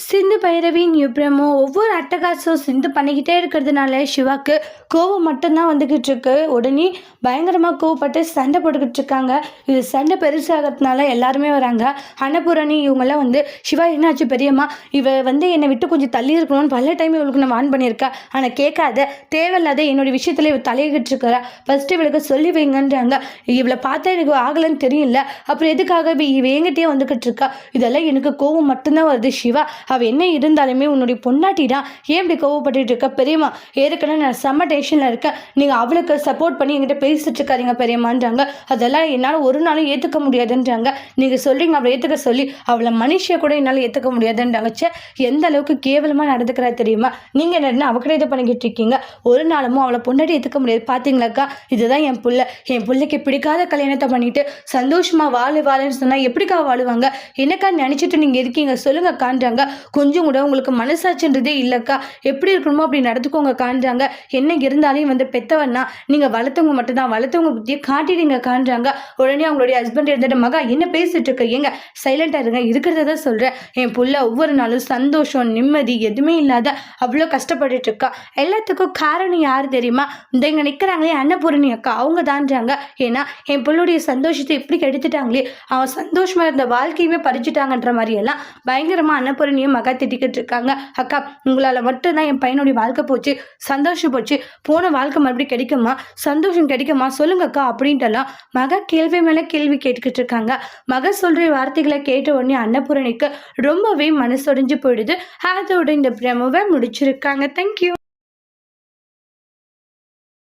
சிந்து பைரவியின் promo ஒவ்வொரு அட்டகாசம் சிந்து பண்ணிக்கிட்டே இருக்கிறதுனால சிவாக்கு கோவம் மட்டும்தான் வந்துக்கிட்டு இருக்கு. உடனே பயங்கரமாக கோவப்பட்டு சண்டை போட்டுக்கிட்டு இருக்காங்க. இது சண்டை பெருசாகிறதுனால எல்லாருமே வராங்க. அன்னபூரணி இவங்கெல்லாம் வந்து சிவா என்னாச்சு பெரியம்மா, இவ என்னை விட்டு கொஞ்சம் தள்ளி இருக்கணும்னு பல டைம் இவளுக்கு நான் வான் பண்ணியிருக்கேன். ஆனால் கேட்காத தேவையில்லாத என்னுடைய விஷயத்தில் இவள் தலையிட்டு இருக்கிறா. ஃபஸ்ட்டு இவளுக்கு சொல்லி வைங்கன்றாங்க. இவளை பார்த்தா எனக்கு ஆகலைன்னு தெரியல, அப்புறம் எதுக்காக இவ என்கிட்டயே வந்துக்கிட்டு இருக்கா. இதெல்லாம் எனக்கு கோவம் மட்டும்தான் வருது சிவா. அவள் என்ன இருந்தாலுமே உன்னுடைய பொண்டாட்டி தான், ஏன் இப்படி கோவப்பட்டு இருக்க பெரியம்மா? ஏற்கனவே நான் செம்ம டென்ஷனில் இருக்கேன், நீங்கள் அவளுக்கு சப்போர்ட் பண்ணி என்கிட்ட பேசிட்டு இருக்காதீங்க பெரியம்மான்றாங்க. அதெல்லாம் என்னால் ஒரு நாளும் ஏற்றுக்க முடியாதுன்றாங்க. நீங்கள் சொல்கிறீங்க அவளை ஏற்றுக்க சொல்லி, அவளை மனுஷியை கூட என்னால் ஏற்றுக்க முடியாதுன்றாங்க. சே, எந்த அளவுக்கு கேவலமாக நடந்துக்கிறா தெரியுமா? நீங்கள் என்ன அவக்கிட்ட இது பண்ணிக்கிட்டு இருக்கீங்க. ஒரு நாளும் அவளை பொண்டாட்டி ஏற்றுக்க முடியாது பார்த்தீங்களாக்கா. இதுதான் என் பிள்ளைக்கு பிடிக்காத கல்யாணத்தை பண்ணிட்டு சந்தோஷமாக வாழுன்னு சொன்னால் எப்படிக்கா வாழுவாங்க? என்னக்கா நினச்சிட்டு நீங்கள் இருக்கீங்க சொல்லுங்க காண்றாங்க. கொஞ்சம் கூட உங்களுக்கு மனசாட்சின்றதே இல்லைக்கா, எப்படி இருக்கணுமோ அப்படி நடத்துக்கோங்க காண்றாங்க. என்ன இருந்தாலும் பெத்தவன்னா நீங்கள் வளர்த்தவங்க மட்டும்தான், வளர்த்தவங்க பற்றியே காட்டிடுங்க காண்றாங்க. உடனே அவங்களுடைய ஹஸ்பண்ட் இருந்துட்டு, மகா என்ன பேசிட்டு இருக்க, ஏங்க சைலண்டாக இருங்க, இருக்கிறத தான் சொல்கிறேன். என் புள்ள ஒவ்வொரு நாளும் சந்தோஷம் நிம்மதி எதுவுமே இல்லாத அவ்வளோ கஷ்டப்பட்டுட்டு இருக்கா. எல்லாத்துக்கும் காரணம் யார் தெரியுமா? இந்த இங்கே நிற்கிறாங்களே அன்னபூரணி அக்கா, அவங்க தான்றாங்க. ஏன்னா என் பிள்ளைடைய சந்தோஷத்தை எப்படி கெடுத்துட்டாங்களே, அவன் சந்தோஷமாக இருந்த வாழ்க்கையுமே பறிச்சுட்டாங்கன்ற மாதிரியெல்லாம் பயங்கரமாக அன்னபூரணியும் மகா திட்டிக்கிட்டு இருக்காங்க. அக்கா, உங்களால் மட்டும்தான் என் பையனுடைய வாழ்க்கை போச்சு, சந்தோஷம் போச்சு, போன வாழ்க்கை மறுபடியும் கிடைக்குமா, சந்தோஷம் கிடைக்குமா சொல்லுங்க அக்கா அப்படின்ட்டுலாம் மகா கேள்வி மேலே கேள்வி கேட்டுக்கிட்டு இருக்காங்க. மகா சொல்கிற வார்த்தைகளை கேட்ட உடனே அன்னபூரணிக்கு ரொம்பவே மனசொடைஞ்சு போயிடுது. அதோட இந்த பிரமவை முடிச்சிருக்காங்க. தேங்க்யூ.